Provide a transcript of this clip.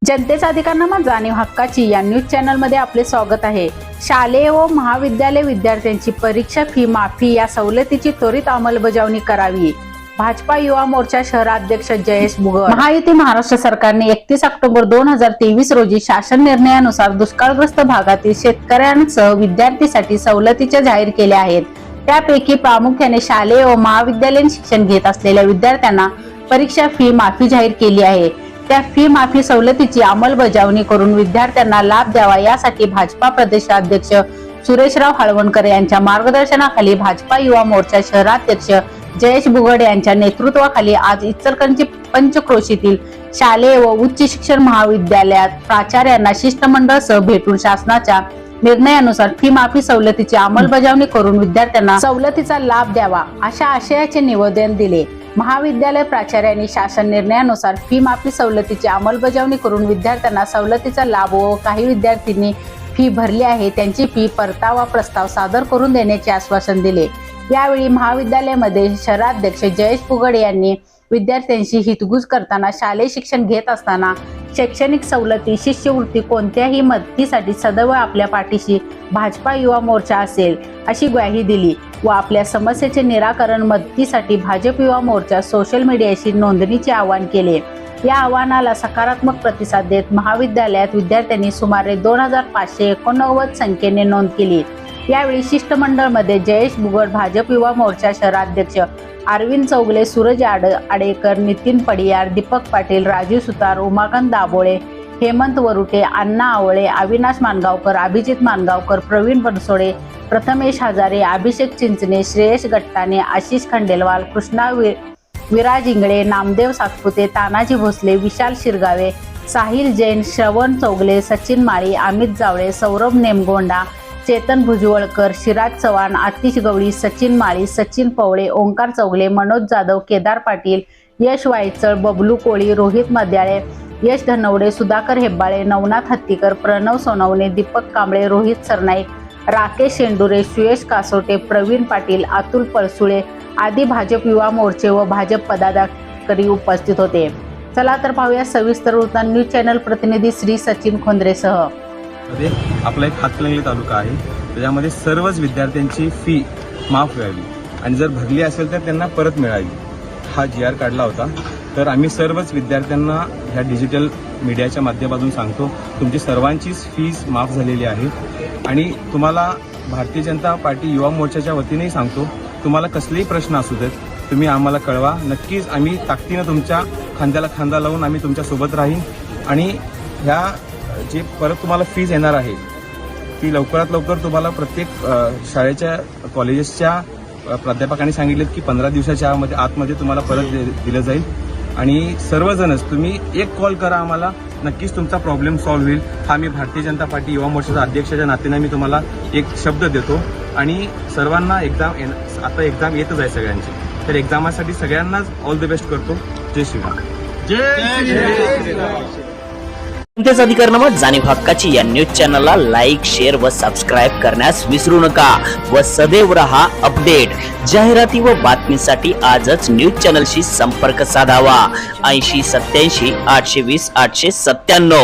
जनतेचा अधिकारनामा जाणीव हक्काची या न्यूज चॅनलमध्ये आपले स्वागत आहे। शालेय व महाविद्यालय विद्यार्थ्यांची परीक्षा फी माफी या सवलतीची त्वरित अंमलबजावणी करावी। भाजपा युवा मोर्चा शहराध्यक्ष जयेश बुगड। महायुती महाराष्ट्र सरकारने 31 ऑक्टोबर 2023 रोजी शासन निर्णयानुसार दुष्काळग्रस्त भागातील शेतकऱ्यांसह विद्यार्थीसाठी सवलतीच्या जाहीर केल्या आहेत। त्यापैकी प्रामुख्याने शालेय व महाविद्यालयीन शिक्षण घेत असलेल्या विद्यार्थ्यांना परीक्षा फी माफी जाहीर केली आहे। त्या फी माफी सवलतीची अंमलबजावणी करून विद्यार्थ्यांना लाभ द्यावा यासाठी भाजपा प्रदेशाध्यक्ष सुरेशराव हळवणकर यांच्या मार्गदर्शनाखाली भाजपा युवा मोर्चा शहराध्यक्ष जयेश बुगड यांच्या नेतृत्वाखाली आज इचलकरंजी पंचक्रोशीतील शालेय व उच्च शिक्षण महाविद्यालयात प्राचार्यांना शिष्टमंडळ सह भेटून शासनाच्या निर्णयानुसार फी माफी सवलतीची अंमलबजावणी करून विद्यार्थ्यांना सवलतीचा लाभ द्यावा अशा आशयाचे निवेदन दिले। महाविद्यालय प्राचार्यांनी शासन निर्णयानुसार फी माफी सवलतीची अंमलबजावणी करून विद्यार्थ्यांना सवलतीचा लाभ व काही विद्यार्थ्यांनी फी भरली आहे त्यांची फी परतावा प्रस्ताव सादर करून देण्याचे आश्वासन दिले। यावेळी महाविद्यालयामध्ये शहराध्यक्ष जयेश बुगड यांनी विद्यार्थ्यांशी हितगुज करताना शालेय शिक्षण घेत असताना शैक्षणिक सवलती शिष्यवृत्ती कोणत्याही मदतीसाठी सदैव आपल्या पाठीशी भाजपा युवा मोर्चा असेल अशी ग्वाही दिली व आपल्या समस्येचे निराकरण मदतीसाठी भाजप युवा मोर्चा सोशल मीडियाशी नोंदणीचे आवाहन केले। या आवाहनाला सकारात्मक प्रतिसाद देत महाविद्यालयात विद्यार्थ्यांनी सुमारे 2589 संख्येने नोंद केली। यावेळी शिष्टमंडळ मध्ये जयेश बुगड, भाजप युवा मोर्चा शहराध्यक्ष अरविंद चौगले, सूरज आडेकर, नितीन पडियार, दीपक पाटील, राजीव सुतार, उमाकांत दाभोळे, हेमंत वरुटे, अण्णा आवळे, अविनाश मानगावकर, अभिजित मानगावकर, प्रवीण बनसोडे, प्रथमेश हजारे, अभिषेक चिंचणे, श्रेयश गट्टाने, आशिष खंडेलवाल, कृष्णा विराज इंगळे, नामदेव सातपुते, तानाजी भोसले, विशाल शिरगावे, साहिल जैन, श्रवण चौगले, सचिन माळी, अमित जावळे, सौरभ नेमगोंडा, चेतन भुजवळकर, शिराज चव्हाण, आतिश गवळी, सचिन माळी, सचिन पवळे, ओंकार चौगले, मनोज जाधव, केदार पाटील, यश वायचळ, बबलू कोळी, रोहित मद्याळे, यश धनवडे, सुधाकर हेब्बाळे, नवनाथ हत्तीकर, प्रणव सोनवणे, दीपक कांबळे, रोहित सरनाईक, राकेश शेंडुरे, सुयश कासोटे, प्रवीण पाटील, अतुल पळसुळे आदी भाजप युवा मोर्चे व भाजप पदाधिकारी उपस्थित होते। चला तर पाहूया सविस्तर वृत्तांत न्यूज चॅनल प्रतिनिधी श्री सचिन खोंद्रेसह। आपला एक हातकणंगले तालुका आहे, त्याच्यामध्ये सर्वच विद्यार्थ्यांची फी माफ व्हावी आणि जर भरली असेल तर त्यांना परत मिळावी हा GR काढला होता। तर आम्ही सर्वच विद्यार्थ्यांना ह्या डिजिटल मीडियाच्या माध्यमातून सांगतो, तुमची सर्वांचीच फीस माफ झालेली आहे आणि तुम्हाला भारतीय जनता पार्टी युवा मोर्चाच्या वतीनेही सांगतो, तुम्हाला कसलेही प्रश्न असू देत तुम्ही आम्हाला कळवा, नक्कीच आम्ही ताकदीनं तुमच्या खांद्याला खांदा लावून आम्ही तुमच्यासोबत राहीन आणि ह्या जे परत तुम्हाला फीज येणार आहे ती लवकरात लवकर तुम्हाला प्रत्येक शाळेच्या कॉलेजेसच्या प्राध्यापकांनी सांगितलेत की 15 दिवसाच्या आतमध्ये तुम्हाला परत दिलं जाईल आणि सर्वजणच तुम्ही एक कॉल करा आम्हाला, नक्कीच तुमचा प्रॉब्लेम सॉल्व्ह होईल। हा मी भारतीय जनता पार्टी युवा मोर्चाचा अध्यक्षाच्या नात्याने मी तुम्हाला एक शब्द देतो आणि सर्वांना आता एक्झाम येतच आहे सगळ्यांची, तर एक्झामासाठी सगळ्यांनाच ऑल द बेस्ट करतो। जय श्रीराम। जय श्रीराम। जनतेचा अधिकारनामा जाणीव हक्काची या न्यूज चॅनलला लाईक, शेअर व सबस्क्राईब करण्यास विसरू नका व सदैव रहा अपडेट। जाहिराती व बातमीसाठी आजच न्यूज चॅनलशी संपर्क साधावा। 80 87 820 897।